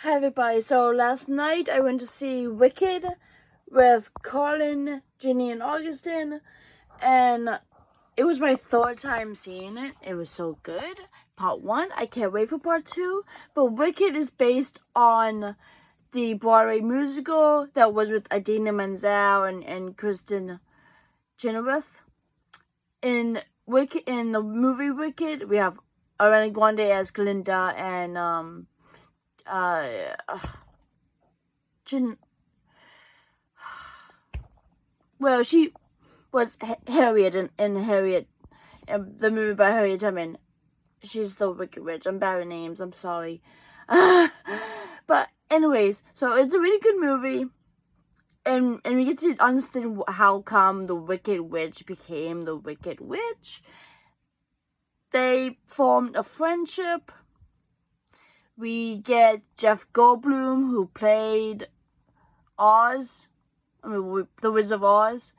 Hi everybody, so last night I went to see Wicked with Colin, Ginny, and Augustine, and it was my third time seeing it. It was so good. Part 1, I can't wait for part 2, but Wicked is based on the Broadway musical that was with Idina Menzel and Kristen Chenoweth. In the movie Wicked, we have Ariana Grande as Glinda and she was Harriet in Harriet, the movie by Harriet Tubman. She's the Wicked Witch. I'm bad with names. I'm sorry. But anyways, so it's a really good movie, and we get to understand how come the Wicked Witch became the Wicked Witch. They formed a friendship. We get Jeff Goldblum, who played Oz, the Wizard of Oz.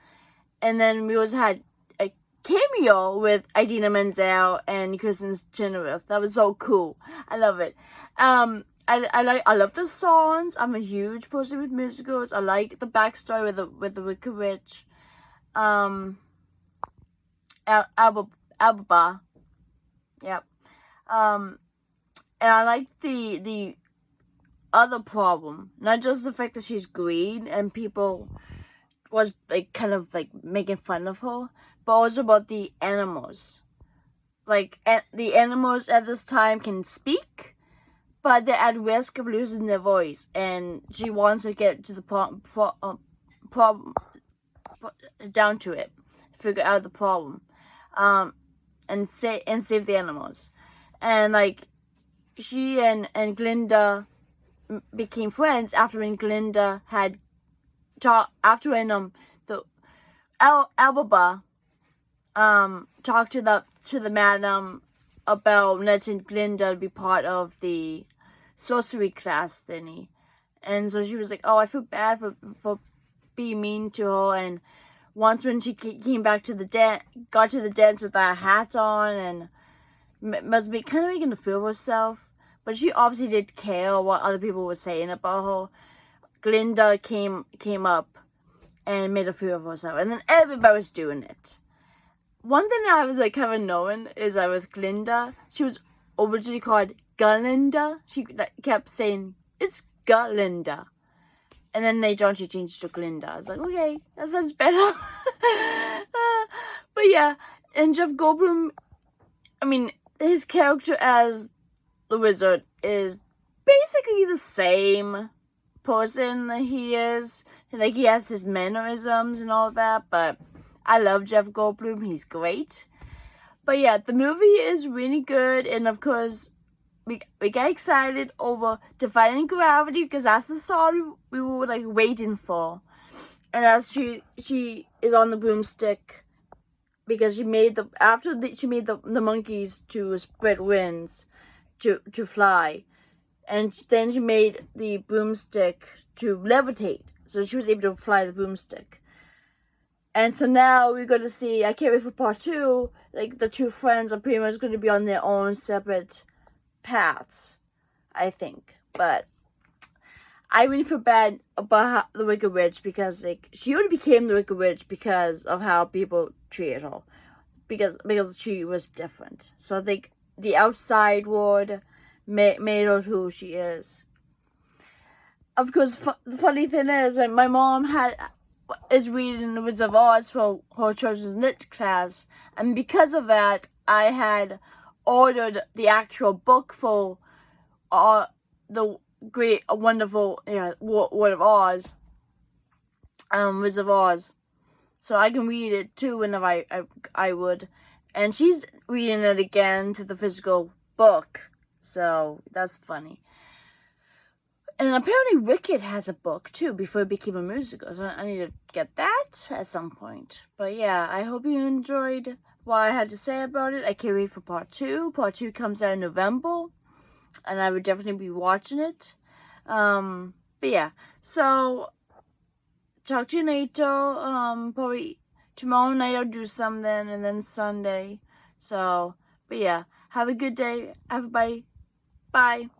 And then we also had a cameo with Idina Menzel and Kristen Chenoweth. That was so cool. I love it. I love the songs. I'm a huge person with musicals. I like the backstory with the Wicked Witch. Elphaba. Yep. And I like the other problem, not just the fact that she's green and people was kind of making fun of her, but also about the animals. The animals at this time can speak, but they're at risk of losing their voice, and she wants to get to the problem down to it, figure out the problem, and save the animals, and she and Glinda became friends after when Glinda had after when the Elphaba talked to the madam about letting Glinda be part of the sorcery class thingy, and so she was like, "Oh, I feel bad for being mean to her." And once when she came back to the got to the dance with a hat on, and must be kind of making a fool of herself, but she obviously did care what other people were saying about her. Glinda came up and made a fool of herself, and then everybody was doing it. One thing I was kind of knowing is that with Glinda, she was originally called Galinda. She kept saying, "It's Galinda," and then later on she changed to Glinda. I was like, okay, that sounds better. But yeah, and Jeff Goldblum, I mean, his character as the wizard is basically the same person that he is. He has his mannerisms and all that, but I love Jeff Goldblum. He's great. But yeah, the movie is really good, and of course, we get excited over Defying Gravity because that's the song we were waiting for. And as she is on the broomstick because she made the monkeys to spread wings to fly, and then she made the broomstick to levitate, so she was able to fly the broomstick. And so now we're going to see, I can't wait for part 2, the two friends are pretty much going to be on their own separate paths, I think. But I really feel bad about the Wicked Witch because she only became the Wicked Witch because of how people treated her, because she was different. So I think the outside world made her who she is. Of course, the funny thing is, my mom is reading The Wizard of Oz for her children's lit class, and because of that, I had ordered the actual book for the great, wonderful, Word of Oz, Wizard of Oz, so I can read it too whenever I would, and she's reading it again through the physical book, so that's funny. And apparently Wicked has a book too before it became a musical, so I need to get that at some point. But yeah, I hope you enjoyed what I had to say about it. I can't wait for part 2. Part 2 comes out in November, and I would definitely be watching it. But yeah, so talk to you later. Probably tomorrow night I'll do something, and then Sunday. So, but yeah, have a good day, everybody. Bye.